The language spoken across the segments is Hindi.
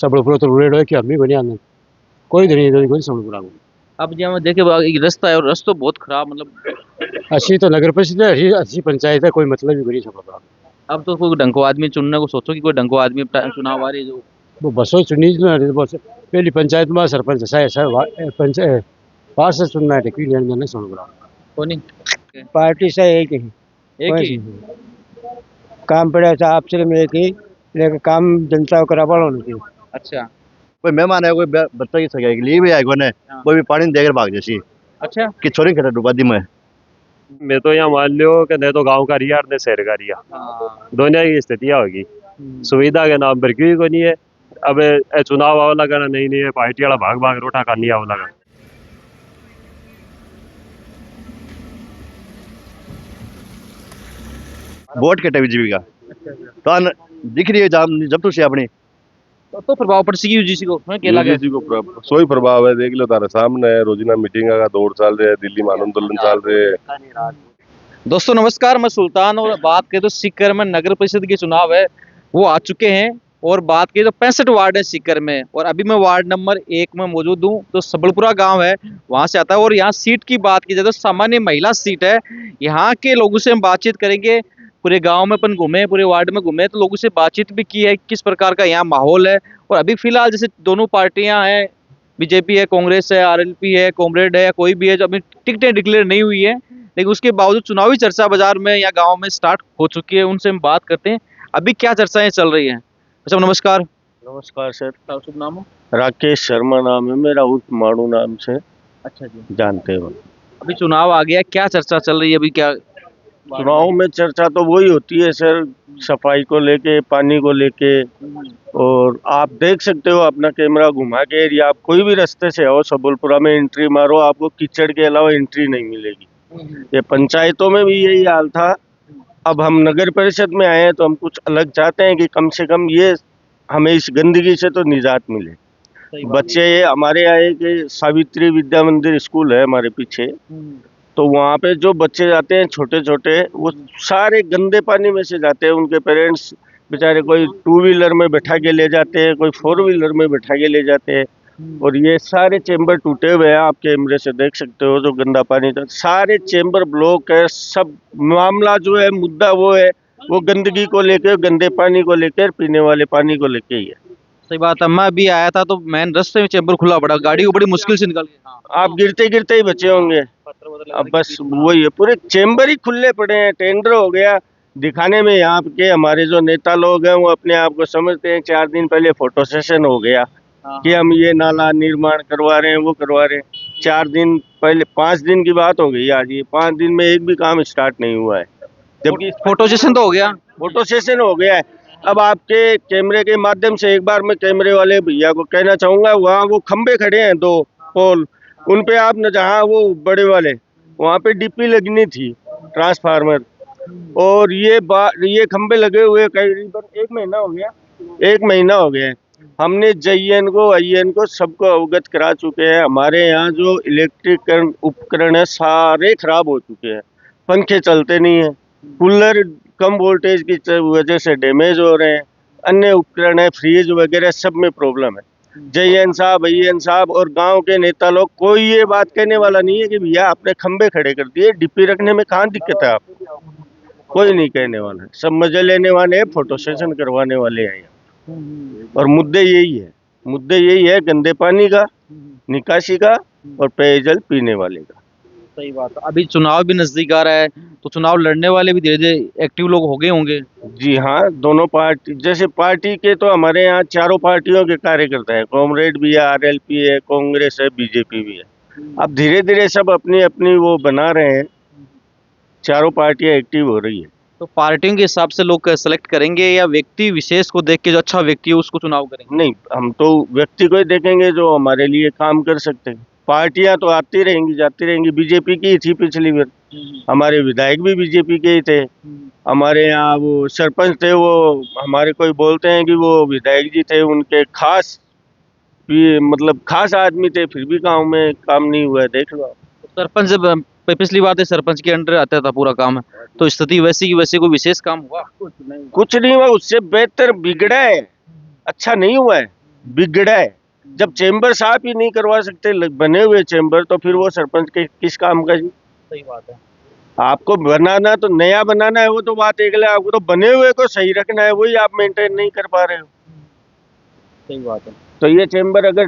सबलपुर तो रेड है कि हम भी बढ़िया नहीं कोई नहीं कोई सबलपुर अब जब देखे एक रास्ता है और रास्ता बहुत खराब मतलब अच्छी तो नगर परिषद है अच्छी पंचायत है कोई मतलब भी नहीं सबलपुर अब तो कोई ढंग को आदमी चुनने को सोचो कि कोई ढंग को आदमी चुनाव आ रही है जो वो बसों चुनी बस पहली पंचायत में सरपंच ऐसा पंचायत पास से चुनना है टिकट लेने देने सबलपुर को नहीं पार्टी से एक ही एक ही काम पड़ा था आपसे में एक ही लेकिन काम जनता को करा पड़ा होना चाहिए। अच्छा कोई मेहमान है कोई बच्चा की सगाई के लिए भी आए कोने हाँ। वो भी पानी देकर भाग जैसी अच्छा कि छोरी खड़ा डूबा दी में मैं तो यहाँ मान लियो कि नहीं तो गांव का रिया और नहीं शहर का रिया हाँ। दोनों की स्थितियाँ होगी सुविधा के नाम पर क्यों को नहीं है। अब चुनाव आवा लगा नहीं है पार्टी वाला भाग भाग रोटा करनी आवा लगा। वोट कटे बीजेपी का तो दिख रही है जब तो से अपनी तो प्रभाव पड़ सकी यूजीसी को है केला के जी को सोई प्रभाव है देख लो तारे सामने है रोजाना मीटिंग का दौर चल रहे है दिल्ली में आंदोलन चल रहे है। दोस्तों नमस्कार, मैं सुल्तान और बात करें तो सीकर में नगर परिषद के चुनाव है वो आ चुके हैं और बात करें तो 65 वार्ड है सीकर में और अभी मैं वार्ड नंबर 1 में मौजूद हूँ। तो सबलपुरा गांव है वहां से आता है और यहाँ सीट की बात की जाए तो सामान्य महिला सीट है। यहाँ के लोगों से हम बातचीत करेंगे, पूरे गांव में अपन घूमे, पूरे वार्ड में घूमे तो लोगों से बातचीत भी की है किस प्रकार का यहाँ माहौल है। और अभी फिलहाल जैसे दोनों पार्टियां हैं, बीजेपी है, कांग्रेस है, आरएलपी है, कॉमरेड है, कोई भी है जो अभी टिकटें डिक्लेयर नहीं हुई है लेकिन उसके बावजूद चुनावी चर्चा बाजार में या गांव में स्टार्ट हो चुकी है। उनसे हम बात करते हैं अभी क्या चर्चाएं चल रही हैं। अच्छा नमस्कार। नमस्कार सर, शुभ नाम हो? राकेश शर्मा नाम है मेरा, उर्फ माड़ू नाम से अच्छा जी। जानते हो। अभी चुनाव आ गया, क्या चर्चा चल रही है अभी? क्या चुनाव में चर्चा तो वही होती है सर, सफाई को लेके, पानी को लेके। और आप देख सकते हो अपना कैमरा घुमा के या आप कोई भी रास्ते से आओ सबलपुरा में एंट्री मारो, आपको कीचड़ के अलावा एंट्री नहीं मिलेगी। ये पंचायतों में भी यही हाल था। अब हम नगर परिषद में आए हैं तो हम कुछ अलग चाहते हैं कि कम से कम ये हमें इस गंदगी से तो निजात मिले। बच्चे ये हमारे यहाँ एक सावित्री विद्या मंदिर स्कूल है हमारे पीछे, तो वहाँ पे जो बच्चे जाते हैं छोटे छोटे वो सारे गंदे पानी में से जाते हैं। उनके पेरेंट्स बेचारे कोई 2 व्हीलर में बैठा के ले जाते हैं, कोई 4 व्हीलर में बैठा के ले जाते हैं। और ये सारे चेंबर टूटे हुए हैं, आप कैमरे से देख सकते हो। जो गंदा पानी था सारे चेंबर ब्लॉक है। सब मामला जो है मुद्दा वो है, वो गंदगी को लेकर, गंदे पानी को लेकर, पीने वाले पानी को लेके ही है। सही बात है। मैं अभी आया था तो मैन रास्ते में चेंबर खुला पड़ा, गाड़ी को बड़ी मुश्किल से निकल गई। आप गिरते गिरते ही बचे होंगे। अब बस वही है, पूरे चेंबर ही खुले पड़े हैं। टेंडर हो गया दिखाने में। यहाँ के हमारे जो नेता लोग हैं वो अपने आप को समझते हैं। 4 दिन पहले फोटो सेशन हो गया कि हम ये नाला निर्माण करवा रहे हैं, वो करवा रहे हैं। 4 दिन पहले, 5 दिन की बात हो गई आज। ये 5 दिन में एक भी काम स्टार्ट नहीं हुआ है, जबकि फोटो सेशन तो हो गया, फोटो सेशन हो गया है। अब आपके कैमरे के माध्यम से एक बार मैं कैमरे वाले भैया को कहना चाहूंगा, वहाँ वो खंबे खड़े हैं 2 पोल, उन पे आप न, जहाँ वो बड़े वाले वहाँ पे डीपी लगनी थी ट्रांसफार्मर, और ये खंबे लगे हुए करीबन 1 महीना हो गया। 1 महीना हो गया। हमने JN को, IN को सबको अवगत करा चुके हैं। हमारे यहाँ जो इलेक्ट्रिक उपकरण है सारे खराब हो चुके हैं। पंखे चलते नहीं है, कूलर कम वोल्टेज की वजह से डैमेज हो रहे हैं, अन्य उपकरण है, फ्रीज वगैरह सब में प्रॉब्लम है। JN साहब, IN साहब और गांव के नेता लोग, कोई ये बात कहने वाला नहीं है कि भैया आपने खंबे खड़े कर दिए, डीपी रखने में कहाँ दिक्कत है आपको, कोई नहीं कहने वाला है। सब मजे लेने वाले हैं, फोटो सेशन करवाने वाले हैं यहाँ। और मुद्दे यही है गंदे पानी का, निकासी का और पेयजल पीने वाले का। सही बात है। अभी चुनाव भी नजदीक आ रहा है तो चुनाव लड़ने वाले भी धीरे धीरे एक्टिव लोग हो गए होंगे। जी हाँ, दोनों पार्टी, जैसे पार्टी के तो हमारे यहाँ चारों पार्टियों के कार्यकर्ता है। कॉमरेड भी है, RLP है, कांग्रेस है, बीजेपी भी है। अब धीरे धीरे सब अपनी अपनी वो बना रहे हैं, चारों पार्टियां एक्टिव हो रही है। तो पार्टियों के हिसाब से लोग सेलेक्ट करेंगे या व्यक्ति विशेष को देख के जो अच्छा व्यक्ति है उसको चुनाव करेंगे? नहीं, हम तो व्यक्ति को ही देखेंगे जो हमारे लिए काम कर सकते हैं। पार्टियां तो आती रहेंगी जाती रहेंगी। बीजेपी की थी पिछली बार, हमारे विधायक भी बीजेपी के ही थे। हमारे यहाँ वो सरपंच थे, वो हमारे कोई बोलते हैं कि वो विधायक जी थे, उनके खास मतलब खास आदमी थे, फिर भी गाँव में काम नहीं हुआ है। देख लो सरपंच जब पिछली बात है सरपंच के अंडर आता था पूरा काम, तो स्थिति वैसी की वैसे कोई विशेष काम हुआ? कुछ नहीं हुआ, उससे बेहतर बिगड़ा है, अच्छा नहीं हुआ है। बिगड़ा है। जब चेंबर साफ ही नहीं करवा सकते बने हुए चेंबर, तो फिर वो सरपंच के किस काम का जी? सही बात है। आपको बनाना तो नया बनाना है, वो तो बात एक है, आपको तो बने हुए को सही रखना है, वही आप मेंटेन नहीं कर पा रहे हो। सही बात है। तो ये चेंबर अगर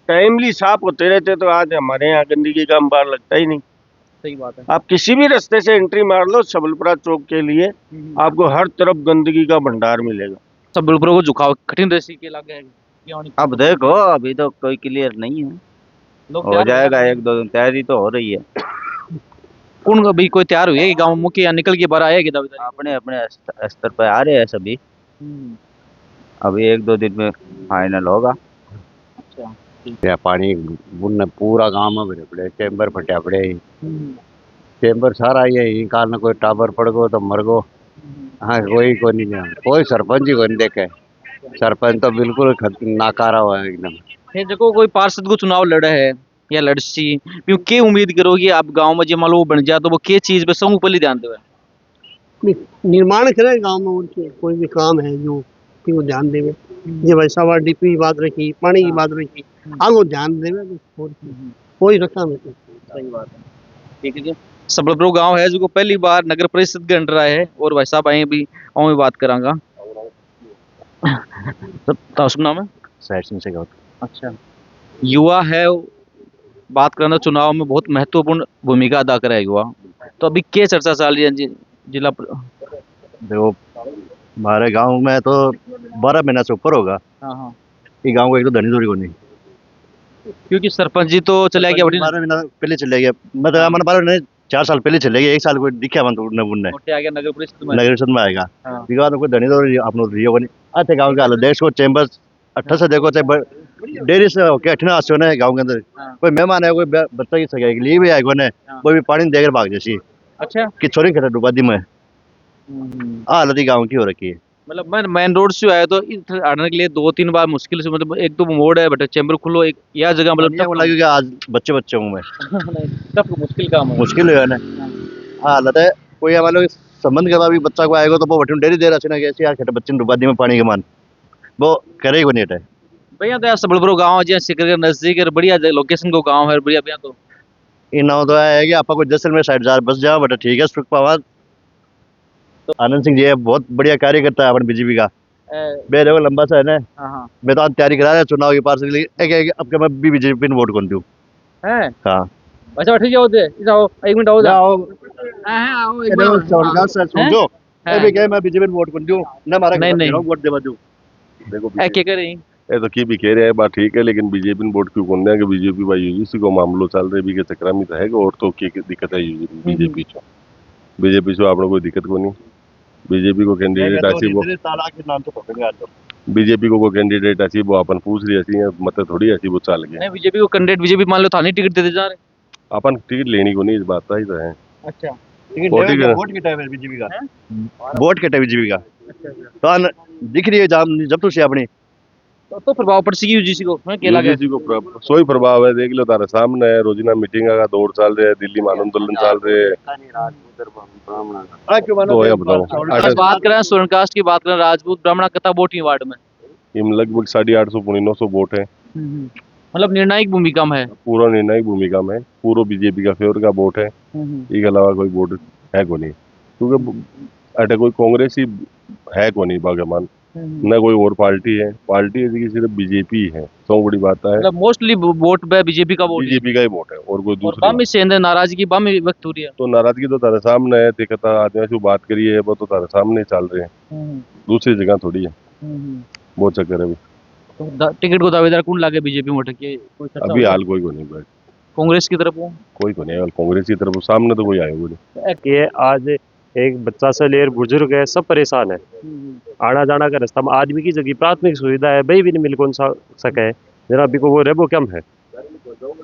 टाइमली साफ होते रहते तो आज हमारे यहाँ गंदगी का अंबार लगता ही नहीं। सही बात है। आप किसी भी रास्ते से एंट्री मार लो सबलपुरा चौक के लिए, आपको हर तरफ गंदगी का भंडार मिलेगा। सबलपुरा को झुकाव कठिन रेसी के लागे है। अब देखो, अभी तो कोई क्लियर नहीं है, लोग हो तैयार जाएगा, एक दो दिन तैयारी तो हो रही है। कौन अभी कोई तैयार हुई है कि गांव मुखिया निकल के बाहर आएगी दावेदारी? अपने अपने स्तर पर आ रहे हैं सभी, अभी एक दो दिन में फाइनल होगा। या पानी बुन पूरा गांव में भरे पड़े, चेंबर फटे पड़े, चेंबर सारा ये कारण कोई टावर पड़ गो तो मर गो। हाँ कोई को नहीं जान, कोई सरपंच ही को नहीं देखे। सरपंच तो बिल्कुल नाकारा हुआ है एकदम। ये देखो कोई पार्षद को चुनाव लड़ा है या लड़सी, क्यों के उम्मीद करोगी आप गांव में जो मान लो वो बन जाए तो वो के चीज पे समूह पहले ध्यान देवे? निर्माण करे गांव में, उनके कोई भी काम है जो कि वो ध्यान देवे। ये वैसा वाला डीपी की बात रखी, पानी की बात रखी, आगो ध्यान देवे तो कोई रखा नहीं। सही बात है। ठीक है जी। सबलपुर गांव है जो पहली बार नगर परिषद के अंडर आए है और भाई साहब आए भी और मैं बात करांगा। तो शुभ नाम है? सहर सिंह से अच्छा, युवा है, बात करना चुनाव में बहुत महत्वपूर्ण भूमिका अदा करे युवा, तो अभी क्या चर्चा चल रही है जिला देखो हमारे गांव में तो 12 महीना से ऊपर होगा। हाँ हाँ, ये गांव को एक तो धनी धोरी को नहीं, क्योंकि सरपंच जी तो चले गया, 12 महीना पहले चले गए, मतलब हमारे 12 महीने 4 साल पहले चले गए, 1 साल कोई दिखा मन तो उड़ने आ गया नगर परिषद में। नगर परिषद में आएगा। हाँ। ये गांव कोई धनी धोरी अपनो रियो को नहीं आते। गांव का हाल देश को चेंबर 18 से देखो चाहे डेरी से होके 18 आते होने गांव के अंदर। हाँ। कोई मेहमान है, कोई बच्चा की सगाई के लिए भी आएगा ने, हाँ। कोई भी पानी देकर भाग जैसी अच्छा, कि छोरी खड़ा डुबा दी में हालत ही गाँव की हो रखी है। मतलब मैं मेन रोड से आया तो हटने के लिए 2-3 बार मुश्किल से, मतलब एक तो मोड़ है बट चैम्बर खुलो, एक यह जगह मतलब ये लगेगा आज बच्चे बच्चे हूँ मैं, टफ मुश्किल काम है। मुश्किल है ना हालत है। कोई हमारे लोग संबंध करवा भी बच्चा को आएगा तो वो बटन डेरी दे रहा है कैसे यार, बच्चे डुबा दी में पानी के मान वो करेगा नहीं है भैया तो यार सबलपुर गांव है, सिकर के नजदीक है, बढ़िया लोकेशन को गांव है बढ़िया भैया। तो इन तो है कि आपका कोई जैसलमेर साइड जा बस जाओ बट ठीक है। सुख पवार तो आनंद सिंह जी है, बहुत बढ़िया कार्य करता है अपन बीजेपी का। मैं देखो लंबा सा है ना, हाँ मैं तो आज तैयारी करा रहा है चुनाव की पार्षद के लिए। अब क्या मैं भी बीजेपी में वोट कौन दूं? है। हाँ अच्छा ठीक है, जाओ 1 मिनट आओ जाओ आओ एक बार। समझो अभी क्या मैं बीजेपी में वोट कौन दूं ना, मारा नहीं वोट देवा दूं। देखो क्या करें ये तो की भी कह रहे हैं बात ठीक है, लेकिन बीजेपी ने वोट क्यों कौन देंगे? बीजेपी भाई यूजीसी को मामलो चल रहे भी के चक्कर में तो है और तो की दिक्कत है बीजेपी से। बीजेपी से आपने कोई दिक्कत को नहीं, बीजेपी को कैंडिडेट आसी वो बीजेपी को कैंडिडेट आसी वो अपन पूछ रही ऐसी मतलब थोड़ी ऐसी वो चल गए। नहीं बीजेपी को कैंडिडेट बीजेपी मान लो थाने टिकट देते जा रहे, अपन टिकट लेनी को नहीं, इस बात ही तो है। अच्छा वोट के टाइम है बीजेपी का, वोट के टाइम बीजेपी का तो दिख रही है जाम जब तो से अपनी तो प्रभाव पड़ सी यूजीसी को क्या लगे? यूजीसी को सोई प्रभाव है, देख लो तारे सामने है, रोजाना मीटिंग का दौर चल रहा है, दिल्ली में आंदोलन चल रहे है। तो बताओ बात करें स्वर्णकास्ट की, बात करें राजपूत ब्राह्मण कथा वोट वार्ड में इनमें लगभग 850-900 वोट है। मतलब निर्णायक भूमिका में है, पूरा निर्णायक भूमिका में पूरा बीजेपी का फेवर का वोट है। इसके अलावा कोई वोट है को नहीं, क्योंकि अटे कोई कांग्रेस ही है को नहीं भाग्यमान, न कोई और पार्टी है। पार्टी है सिर्फ बीजेपी है, तो बड़ी बात है। मतलब मोस्टली वोट बीजेपी का वोट, बीजेपी का ही वोट है और कोई दूसरा बामी से नाराजगी बामी व्यक्त हो रही है। तो नाराजगी तो तारे सामने है, दिक्कत आदिवासी बात करिए वो तो तारे सामने चल रहे हैं, दूसरी जगह थोड़ी है, वो चक्कर है। तो टिकट को दावेदार कौन लागे बीजेपी में के अभी हाल कोई को नहीं बैठ, कांग्रेस की तरफ कोई को नहीं, कांग्रेस की तरफ सामने तो कोई आएगा नहीं। ये आज एक बच्चा से लेकर बुजुर्ग है, सब परेशान है। आना जाना का रास्ता में आदमी की जगह प्राथमिक सुविधा है भाई भी नहीं मिल कौन सा सके, जरा भी को वो रेबो कम है।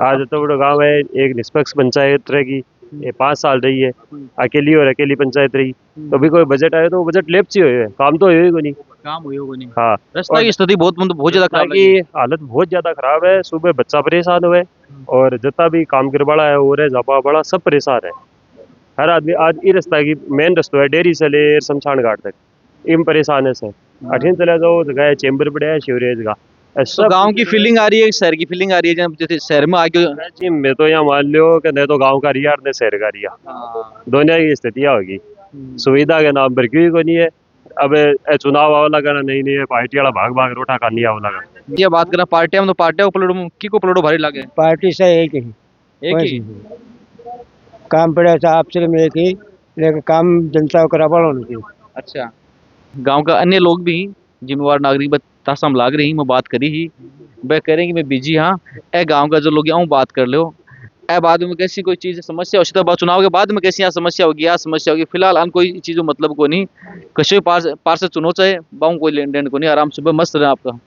आज तो बड़ा गाँव है, एक निष्पक्ष पंचायत रहेगी, ये 5 साल रही है, अकेली और अकेली पंचायत रही, तो भी कोई बजट आए तो बजट लेप्सी हुए है, काम तो हो नहीं, काम हुआ नहीं। हाँ रास्ता की स्थिति बहुत ज्यादा खराब की हालत बहुत ज्यादा खराब है। सुबह बच्चा परेशान हुए और जितना भी काम करवाड़ा है और जापा बड़ा सब परेशान है। हर आदमी आज ये रास्ता की मेन रास्ता है डेयरी से ले शमशान घाट तक, इन परेशान है से। अठीन चले जाओ जगह चेंबर पड़े है शिवरेज का, तो गांव की फीलिंग आ रही है, शहर की फीलिंग आ रही है, जब जैसे शहर में आके जी मैं तो यहाँ मान लो कि नहीं तो गांव का रिया और नहीं शहर का रिया, दोनों की स्थितियाँ होगी। सुविधा के नाम पर क्यों को नहीं है। अब चुनाव वाला करना नहीं है, पार्टी वाला भाग भाग रोटा खानी वाला का। ये बात करें पार्टियां में, तो पार्टियां को पलटो की को पलटो भारी लागे। पार्टी से एक ही एक ही काम पड़े आपसे में एक ही, लेकिन काम जनता को करा पड़ो नहीं। अच्छा, गांव का अन्य लोग भी जिम्मेवार नागरिक बतासा लाग रही, मैं बात करी ही, वह कह रहे हैं कि मैं बिजी हाँ, ए गांव का जो लोग आऊँ बात कर लो, ए बाद में कैसी कोई चीज़ समस्या हो तो चुनाव के बाद में कैसी यहाँ समस्या होगी, यहाँ समस्या होगी, फिलहाल हम कोई चीज़ मतलब को नहीं, कशे पार से चुनो चाहे बाऊ कोई लेन देन को नहीं, आराम सुबह मस्त रहे आपका।